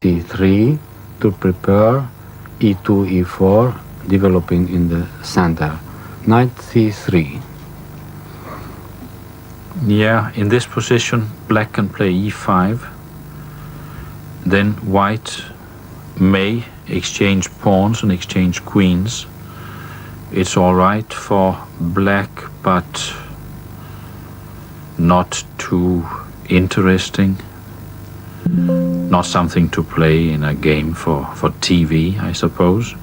d3 to prepare e2, e4, developing in the center. Knight c3. Yeah, in this position, black can play e5. Then white may exchange pawns and exchange queens. It's all right for black, but not too interesting. Not something to play in a game for TV, I suppose.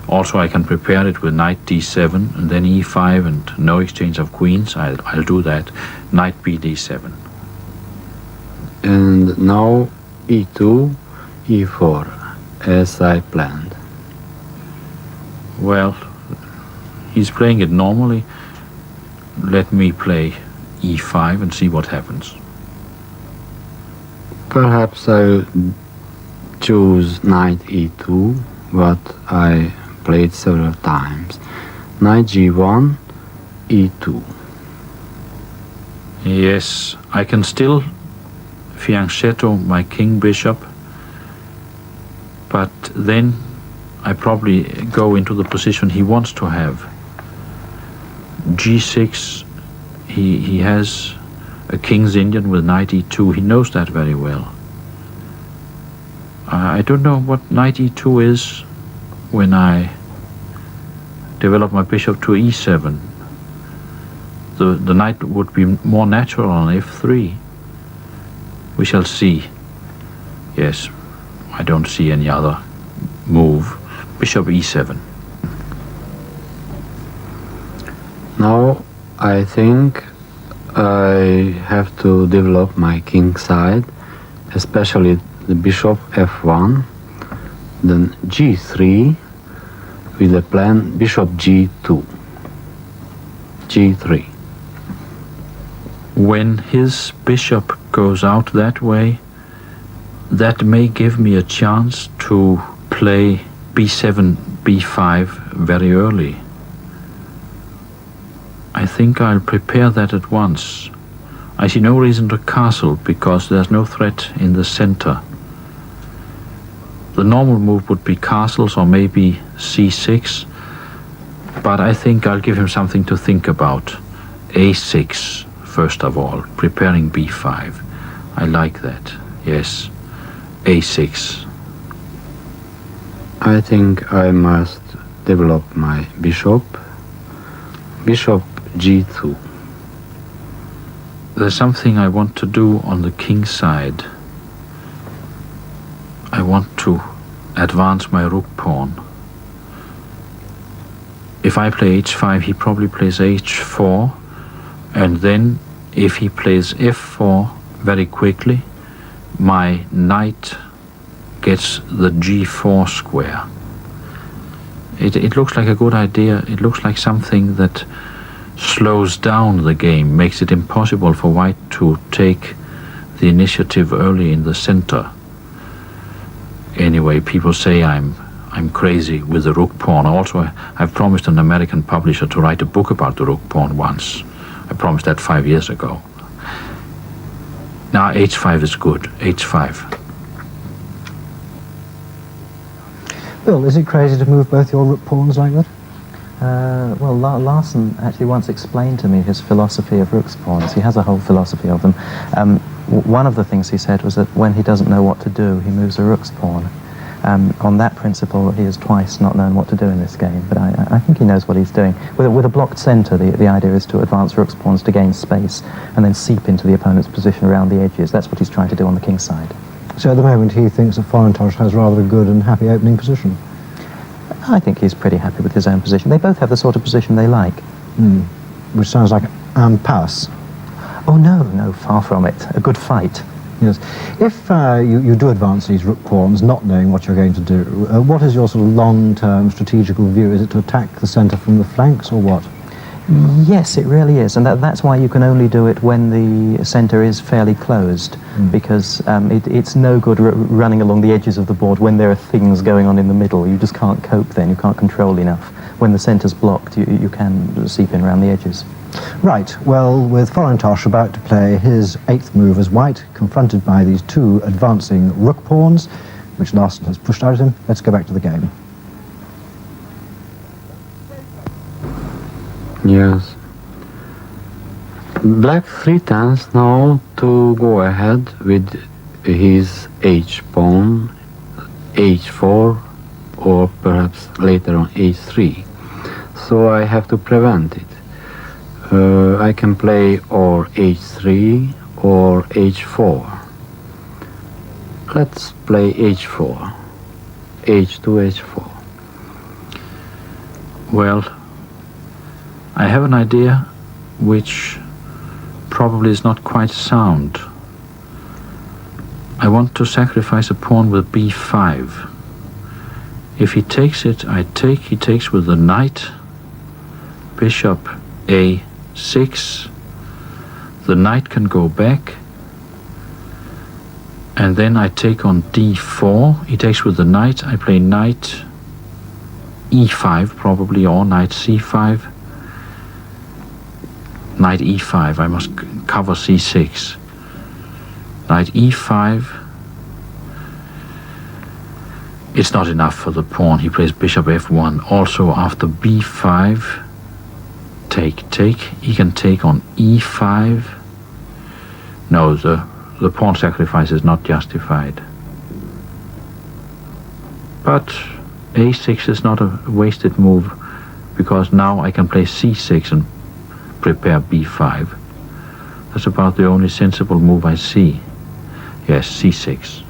Also, I can prepare it with knight d7 and then e5 and no exchange of queens. I'll do that. Knight b d7. And now e2, e4, as I planned. Well, he's playing it normally. Let me play e5 and see what happens. Perhaps I'll choose knight e2, what I played several times. Knight g1, e2. Yes, I can still fianchetto my king bishop, but then I probably go into the position he wants to have. g6, he has a king's Indian with knight e2. He knows that very well. I don't know what knight e2 is when I develop my bishop to e7. The knight would be more natural on f3. We shall see. Yes, I don't see any other move. Bishop e7. Now I think I have to develop my king side, especially the bishop f1, then g3 with the plan bishop g2, g3. When his bishop goes out that way, that may give me a chance to play b7, b5 very early. I think I'll prepare that at once. I see no reason to castle because there's no threat in the center. The normal move would be castles or maybe c6, but I think I'll give him something to think about. a6, first of all, preparing b5. I like that, yes. a6. I think I must develop my bishop. Bishop g2. There's something I want to do on the king side. I want to advance my rook pawn. If I play h5, he probably plays h4, and then if he plays f4 very quickly, my knight gets the g4 square. It looks like a good idea. It looks like something that slows down the game, makes it impossible for white to take the initiative early in the center. Anyway, people say I'm crazy with the rook pawn. Also, I've promised an American publisher to write a book about the rook pawn once. I promised that 5 years ago. Now h5 is good. h5. Bill, is it crazy to move both your rook pawns like that? Well, Larsen actually once explained to me his philosophy of rook's pawns. He has a whole philosophy of them. One of the things he said was that when he doesn't know what to do, he moves a rook's pawn. On that principle, he has twice not known what to do in this game, but I think he knows what he's doing. With a blocked centre, the idea is to advance rook's pawns to gain space and then seep into the opponent's position around the edges. That's what he's trying to do on the king side. So at the moment he thinks that Forintos has rather a good and happy opening position? I think he's pretty happy with his own position. They both have the sort of position they like. Which sounds like an impasse. Oh, no, far from it. A good fight. Yes. If you do advance these rook pawns, not knowing what you're going to do, what is your sort of long-term strategical view? Is it to attack the centre from the flanks, or what? Yes, it really is, and that's why you can only do it when the centre is fairly closed, because it's no good running along the edges of the board when there are things going on in the middle. You just can't cope then, you can't control enough. When the centre's blocked, you can seep in around the edges. Right, well, with Forintos about to play his 8th move as white, confronted by these two advancing rook pawns, which Larsen has pushed out at him. Let's go back to the game. Yes. Black 3 turns now to go ahead with his h-pawn, h4, or perhaps later on h3. So I have to prevent it. I can play or h3 or h4. Let's play h4. h2, h4. Well, I have an idea which probably is not quite sound. I want to sacrifice a pawn with b5. If he takes it, I take. He takes with the knight. Bishop a6. The knight can go back. And then I take on d4. He takes with the knight. I play knight e5 probably, or knight c5. Knight e5. I must cover c6. Knight e5. It's not enough for the pawn. He plays bishop f1. Also after b5, take. He can take on e5. No, the pawn sacrifice is not justified. But a6 is not a wasted move, because now I can play c6 and prepare b5. That's about the only sensible move I see. Yes, c6.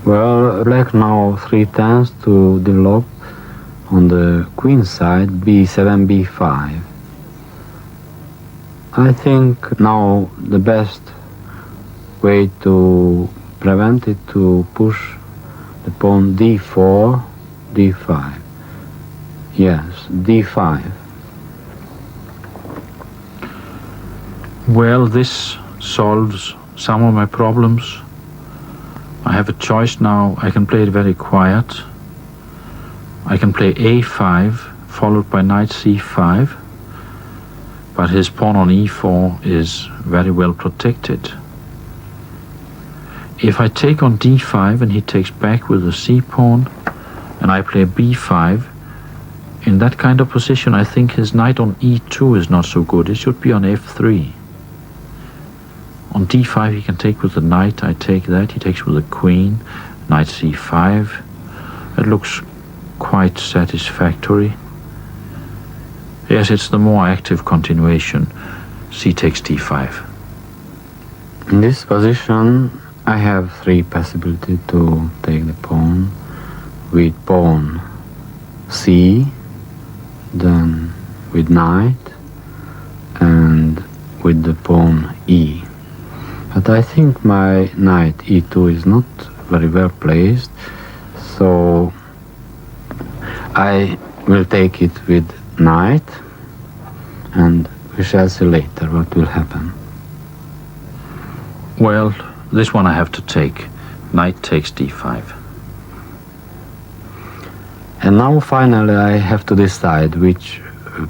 Well, black now 3 turns to develop on the queen side b7, b5. I think now the best way to prevent it to push the pawn d4, d5. Yes, d5. Well, this solves some of my problems. I have a choice now. I can play it very quiet. I can play a5 followed by knight c5, but his pawn on e4 is very well protected. If I take on d5 and he takes back with the c pawn and I play b5, in that kind of position I think his knight on e2 is not so good. It should be on f3. On d5 he can take with the knight. I take that. He takes with the queen. Knight c5. It looks quite satisfactory. Yes, it's the more active continuation. C takes d5. In this position I have 3 possibilities to take the pawn. With pawn c, then with knight, and with the pawn e. But I think my knight e2 is not very well placed, so I will take it with knight, and we shall see later what will happen. Well, this one I have to take. Knight takes d5. And now finally I have to decide which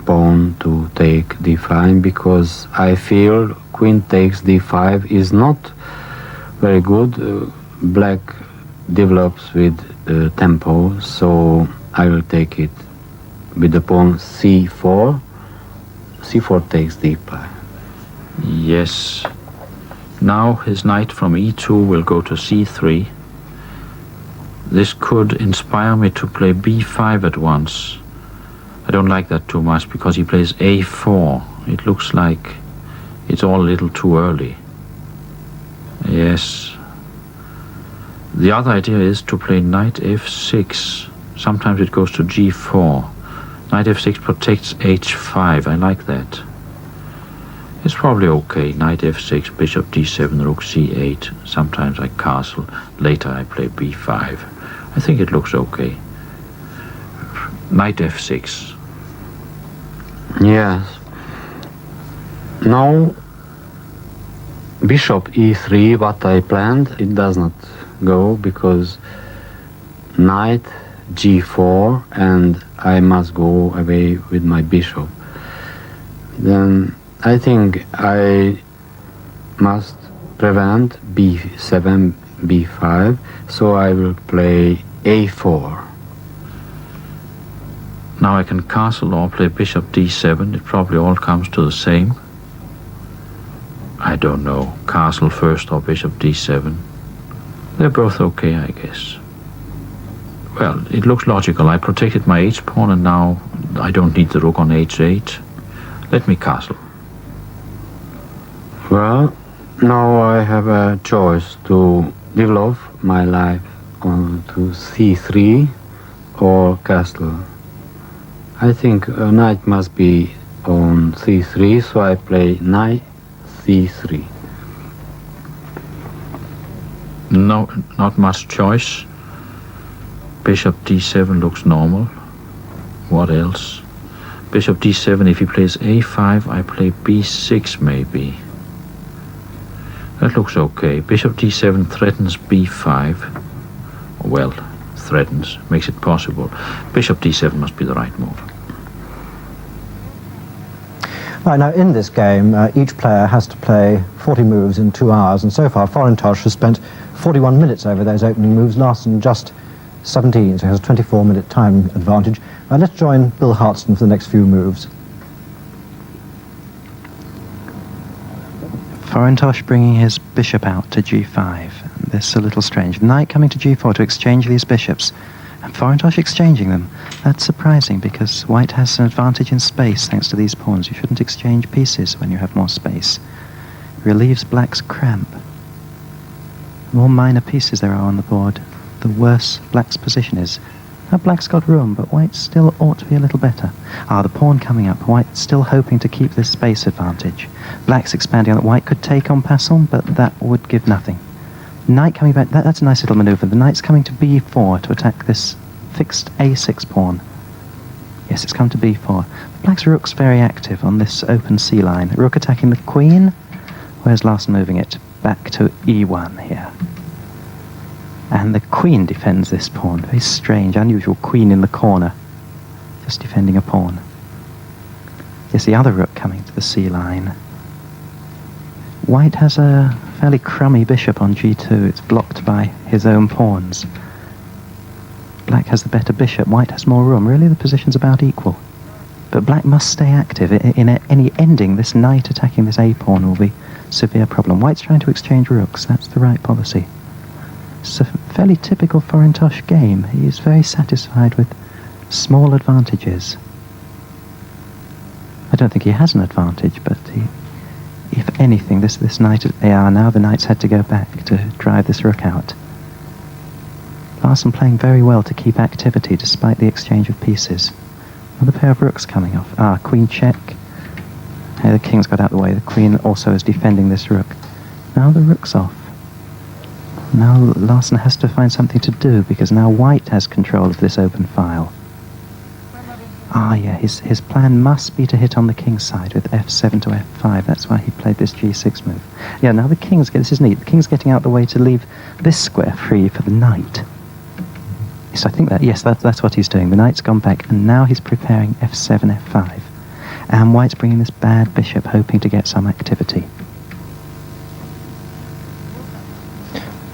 pawn to take d5, because I feel queen takes d5 is not very good. Black develops with tempo, so I will take it with the pawn c4. c4 takes d5. Yes. Now his knight from e2 will go to c3. This could inspire me to play b5 at once. I don't like that too much, because he plays a4. It looks like it's all a little too early. Yes. The other idea is to play knight f6. Sometimes it goes to g4. Knight f6 protects h5. I like that. It's probably okay. Knight f6, bishop d7, rook c8. Sometimes I castle. Later I play b5. I think it looks okay. Knight f6. Yes. Now bishop e3, what I planned, it does not go, because knight g4 and I must go away with my bishop. Then I think I must prevent b7, b5, so I will play a4. Now I can castle or play bishop d7. It probably all comes to the same. I don't know, castle first or bishop d7. They're both okay, I guess. Well, it looks logical. I protected my h-pawn and now I don't need the rook on h8. Let me castle. Well, now I have a choice to develop my life on to c3 or castle. I think a knight must be on c3, so I play knight c3. No, not much choice. Bishop d7 looks normal. What else? Bishop d7, if he plays a5, I play b6 maybe. That looks okay. Bishop d7 threatens b5. Well, threatens, makes it possible. Bishop d7 must be the right move. Right, now in this game, each player has to play 40 moves in 2 hours, and so far Forintos has spent 41 minutes over those opening moves, Larsen just 17, so he has a 24-minute time advantage. Let's join Bill Hartston for the next few moves. Forintos bringing his bishop out to g5. This is a little strange. The knight coming to g4 to exchange these bishops, and Forintos exchanging them. That's surprising because white has an advantage in space thanks to these pawns. You shouldn't exchange pieces when you have more space. It relieves black's cramp. The more minor pieces there are on the board, the worse black's position is. Now black's got room, but white still ought to be a little better. The pawn coming up. White still hoping to keep this space advantage. Black's expanding on that. White could take en passant, but that would give nothing. Knight coming back. That's a nice little maneuver. The knight's coming to b4 to attack this fixed a6 pawn. Yes, it's come to b4. Black's rook's very active on this open c line. Rook attacking the queen. Where's Larsen moving it? Back to e1 here. And the queen defends this pawn. Very strange, unusual queen in the corner. Just defending a pawn. Yes, the other rook coming to the c line. White has a fairly crummy bishop on g2. It's blocked by his own pawns. Black has the better bishop. White has more room. Really, the position's about equal. But black must stay active. In any ending, this knight attacking this a-pawn will be a severe problem. White's trying to exchange rooks. That's the right policy. It's a fairly typical Forintos game. He is very satisfied with small advantages. I don't think he has an advantage, but if anything, this knight at AR now, the knight's had to go back to drive this rook out. Larsen playing very well to keep activity despite the exchange of pieces. Another pair of rooks coming off. Queen check. The king's got out of the way. The queen also is defending this rook. Now the rook's off. Now Larsen has to find something to do because now white has control of this open file. Yeah, his plan must be to hit on the king's side with f7 to f5. That's why he played this g6 move. Yeah, now this is neat. The king's getting out the way to leave this square free for the knight. Yes, I think that's what he's doing. The knight's gone back, and now he's preparing f7, f5. And white's bringing this bad bishop, hoping to get some activity.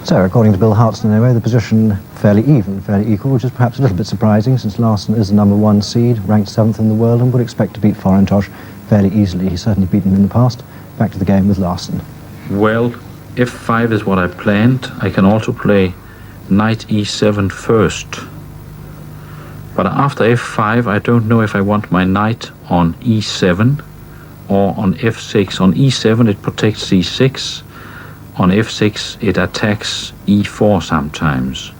So, according to Bill Hartston, anyway, the position fairly even, fairly equal, which is perhaps a little bit surprising since Larsen is the #1 seed, ranked 7th in the world, and would expect to beat Forintos fairly easily. He's certainly beaten him in the past. Back to the game with Larsen. Well, f5 is what I planned. I can also play knight e7 first. But after f5, I don't know if I want my knight on e7 or on f6. On e7, it protects c6. On f6, it attacks e4 sometimes.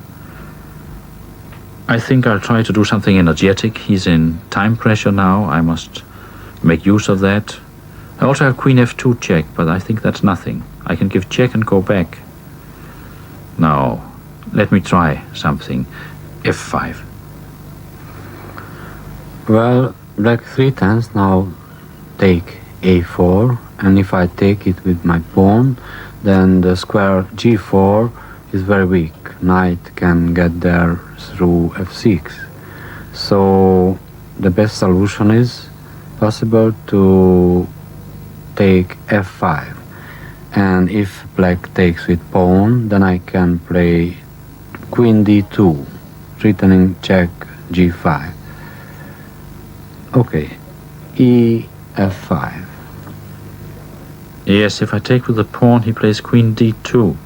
I think I'll try to do something energetic. He's in time pressure now. I must make use of that. I also have queen f2 check, but I think that's nothing. I can give check and go back. Now, let me try something. f5. Well, black 3 tens now take a4, and if I take it with my pawn, then the square g4 is very weak. Knight can get there through f6. So the best solution is possible to take f5. And if black takes with pawn, then I can play queen d2, threatening check g5. Okay, e5. Yes, if I take with the pawn, he plays queen d2.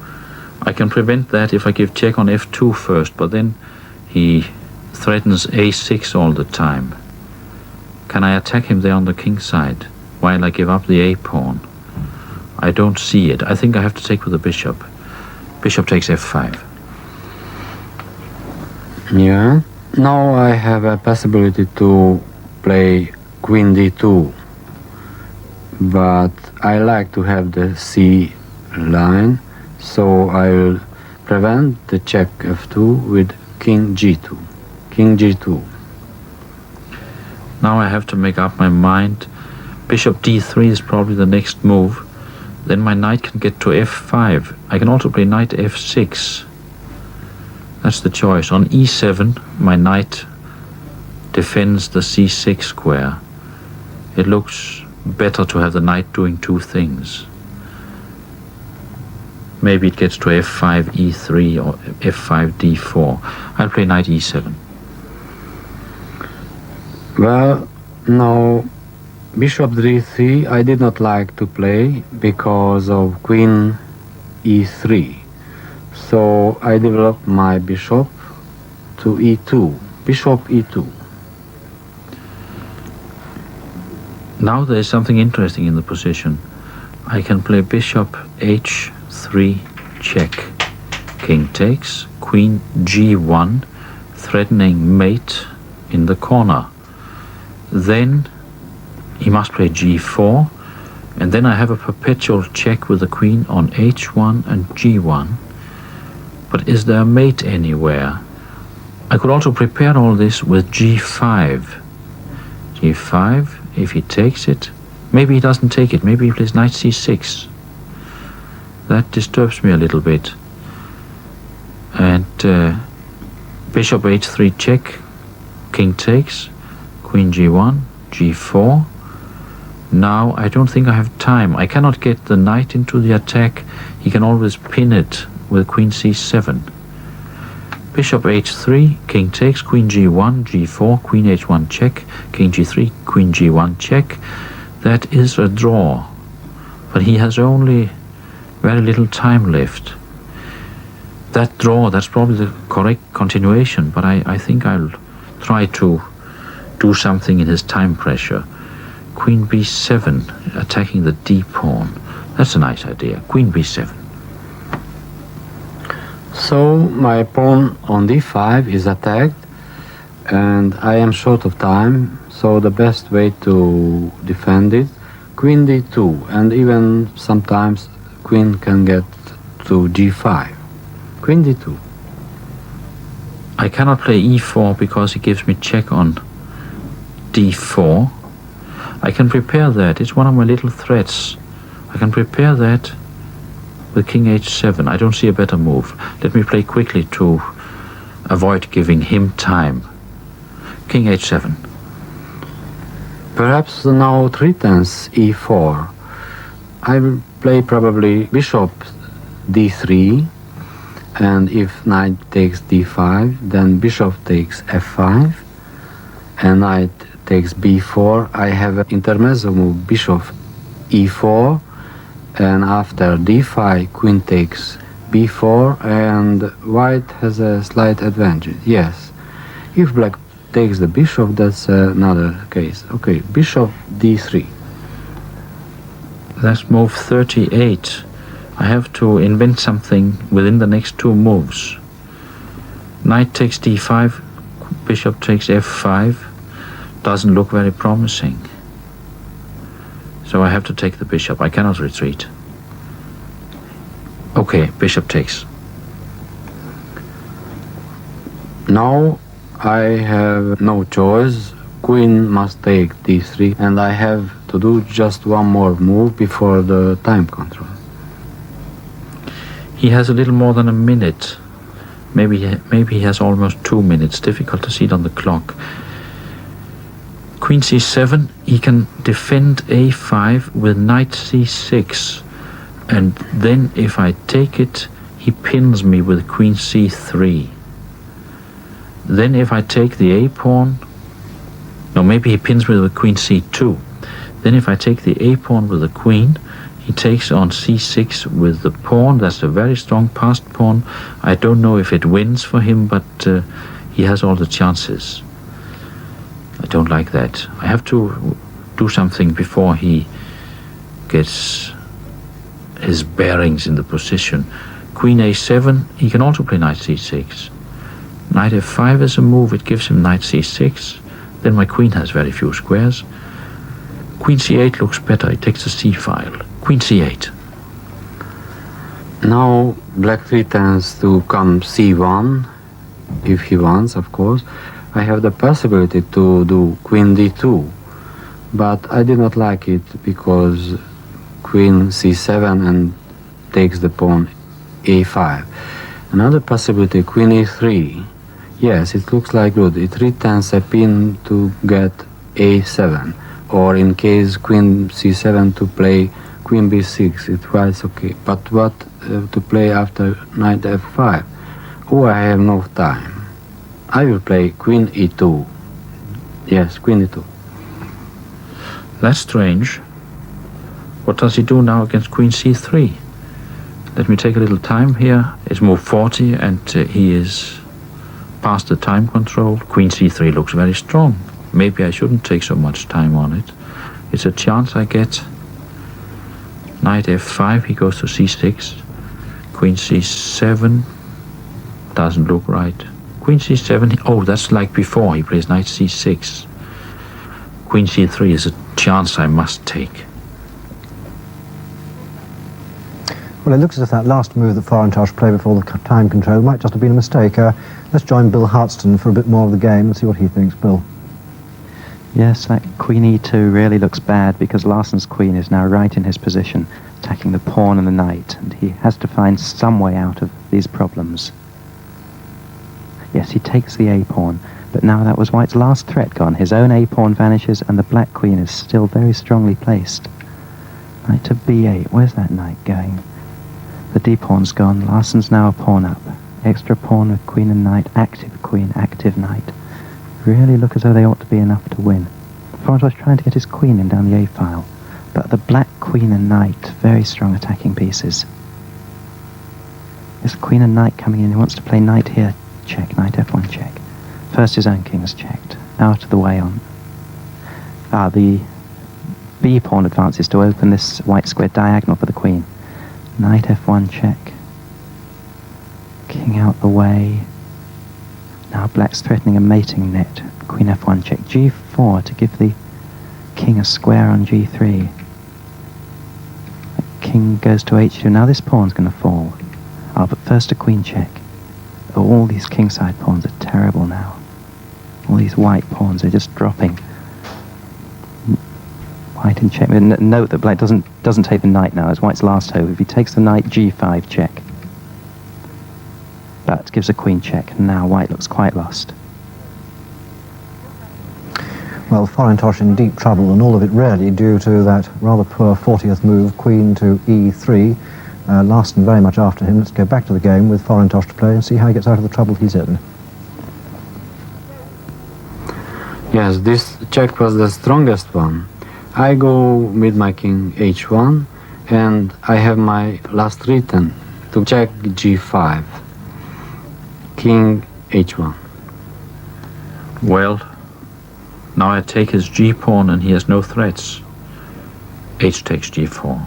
I can prevent that if I give check on f2 first, but then he threatens a6 all the time. Can I attack him there on the king side while I give up the a pawn? I don't see it. I think I have to take with the bishop. Bishop takes f5. Yeah. Now I have a possibility to play queen d2, but I like to have the c line, so I will prevent the check f2 with king g2. King g2. Now I have to make up my mind. Bishop d3 is probably the next move. Then my knight can get to f5. I can also play knight f6. That's the choice. On e7, my knight defends the c6 square. It looks better to have the knight doing two things. Maybe it gets to f5 e3 or f5 d4. I'll play knight e7. Well, now bishop d3 I did not like to play because of queen e3. So I developed my bishop to e2. Bishop e2. Now there is something interesting in the position. I can play bishop h3 check. King takes, queen g1, threatening mate in the corner. Then he must play g4, and then I have a perpetual check with the queen on h1 and g1. But is there a mate anywhere? I could also prepare all this with g5. g5, if he takes it, maybe he doesn't take it, maybe he plays knight c6. That disturbs me a little bit. And bishop h3 check, king takes, queen g1, g4. Now I don't think I have time. I cannot get the knight into the attack. He can always pin it with queen c7. Bishop h3, king takes, queen g1, g4, queen h1 check, king g3, queen g1 check. That is a draw. But he has only very little time left. That draw, that's probably the correct continuation, but I think I'll try to do something in his time pressure. Queen b7, attacking the d pawn. That's a nice idea. Queen b7. So my pawn on d5 is attacked, and I am short of time, so the best way to defend it, queen d2, and even sometimes queen can get to g5. Queen d2. I cannot play e4 because he gives me check on d4. I can prepare that. It's one of my little threats. I can prepare that with king h7. I don't see a better move. Let me play quickly to avoid giving him time. King h7. Perhaps now threatens e4. I will play probably bishop d3, and if knight takes d5, then bishop takes f5, and knight takes b4. I have an intermezzo move, bishop e4, and after d5, queen takes b4, and white has a slight advantage. Yes, if black takes the bishop, that's another case. Okay, bishop d3. That's move 38. I have to invent something within the next two moves. Knight takes d5, bishop takes f5. Doesn't look very promising. So I have to take the bishop. I cannot retreat. Okay, bishop takes. Now I have no choice. Queen must take d3, and I have to do just one more move before the time control. He has a little more than a minute. Maybe he has almost 2 minutes. Difficult to see it on the clock. Queen c7, he can defend a5 with knight c6, And then if I take it, he pins me with queen c3. Then if I take the a pawn, no, maybe he pins me with queen c2. Then if I take the a pawn with the queen, he takes on c6 with the pawn. That's a very strong passed pawn. I don't know if it wins for him, but he has all the chances. I don't like that. I have to do something before he gets his bearings in the position. Queen a7, he can also play knight c6. Knight f5 is a move, it gives him knight c6. Then my queen has very few squares. Queen c8 looks better, he takes the c file. Queen c8. Now black threatens to come c1, if he wants, of course. I have the possibility to do queen d2, but I did not like it because queen c7 and takes the pawn a5. Another possibility, queen e3. Yes, it looks like good. It returns a pin to get a7, or in case queen c7 to play queen b6, it was okay. But what to play after knight f5? Oh, I have no time. I will play queen e2. Yes, queen e2. That's strange. What does he do now against queen c3? Let me take a little time here. It's move 40 and he is past the time control. Queen c3 looks very strong. Maybe I shouldn't take so much time on it. It's a chance I get. Knight f5, he goes to c6. Queen c7 doesn't look right. Queen c7, oh, that's like before. He plays knight c6. Queen c3 is a chance I must take. Well, it looks as if that last move that Forintos played before the time control might just have been a mistake. Let's join Bill Hartston for a bit more of the game and see what he thinks. Bill. Yes, that queen e2 really looks bad because Larsen's queen is now right in his position, attacking the pawn and the knight, and he has to find some way out of these problems. Yes, he takes the a-pawn, but now that was White's last threat gone. His own a-pawn vanishes and the black queen is still very strongly placed. Knight to b8, where's that knight going? The d-pawn's gone, Larsen's now a pawn up. Extra pawn with queen and knight, active queen, active knight. Really look as though they ought to be enough to win. Forintos trying to get his queen in down the a-file, but the black queen and knight, very strong attacking pieces. There's queen and knight coming in, he wants to play knight here, check, knight f1 check. First his own king is checked, out of the way on. The b-pawn advances to open this white square diagonal for the queen. Knight f1 check. King out the way. Now black's threatening a mating net. Queen f1 check. g4 to give the king a square on g3. King goes to h2. Now this pawn's going to fall. Oh, but first a queen check. All these kingside pawns are terrible now. All these white pawns are just dropping. White in check. Note that black doesn't take the knight now. It's White's last hope. If he takes the knight, g5 check. But gives a queen check. Now White looks quite lost. Well, Forintos in deep trouble, and all of it really due to that rather poor 40th move, queen to e3. Larsen very much after him. Let's go back to the game with Forintos to play and see how he gets out of the trouble he's in. Yes, this check was the strongest one. I go with my king h1 and I have my last written to check g5. King h1. Well, now I take his g-pawn and he has no threats. H takes g4.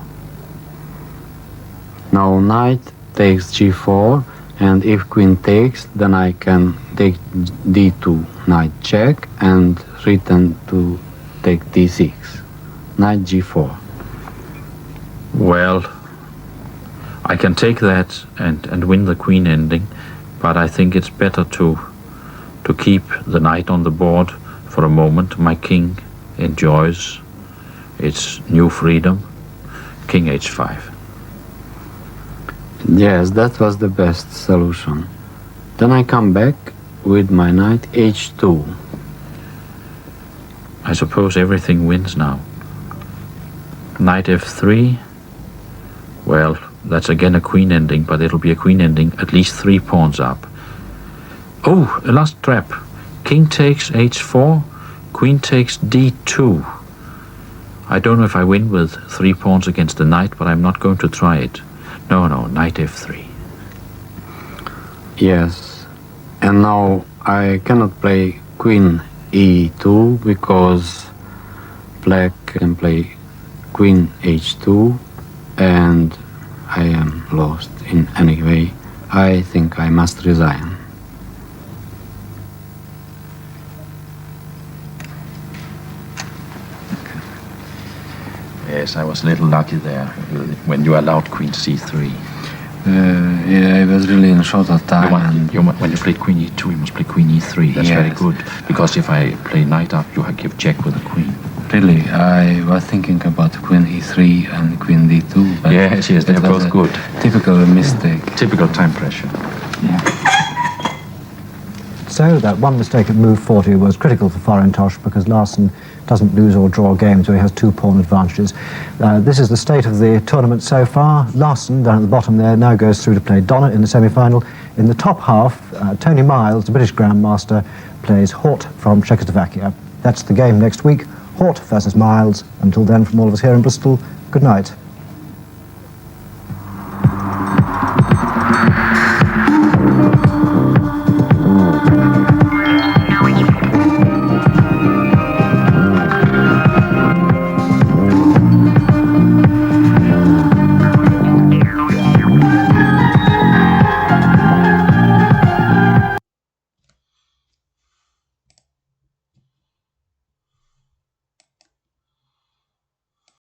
Now knight takes g4, and if queen takes, then I can take d2, knight check, and return to take d6. Knight g4. Well, I can take that and win the queen ending, but I think it's better to keep the knight on the board for a moment. My king enjoys its new freedom. King h5. Yes, that was the best solution. Then I come back with my knight h2. I suppose everything wins now. Knight f3. Well, that's again a queen ending, but it'll be a queen ending at least 3 pawns up. Oh, a last trap. King takes h4, queen takes d2. I don't know if I win with 3 pawns against the knight, but I'm not going to try it. No, knight f3. Yes, and now I cannot play queen e2 because black can play queen h2 and I am lost in any way. I think I must resign. Yes, I was a little lucky there when you allowed queen c3. Yeah, it was really in a short of time. When you play queen e2, you must play queen e3. That's very good, because if I play knight up, you give check with the queen. Really, I was thinking about queen e3 and queen d2. But yes, they're both good. Typical mistake. Typical time pressure. Yeah. So that one mistake at move 40 was critical for Forintos because Larsen doesn't lose or draw games, so he has 2 pawn advantages. This is the state of the tournament so far. Larsen, down at the bottom there, now goes through to play Donna in the semi-final. In the top half, Tony Miles, the British Grandmaster, plays Hort from Czechoslovakia. That's the game next week, Hort versus Miles. Until then, from all of us here in Bristol, good night.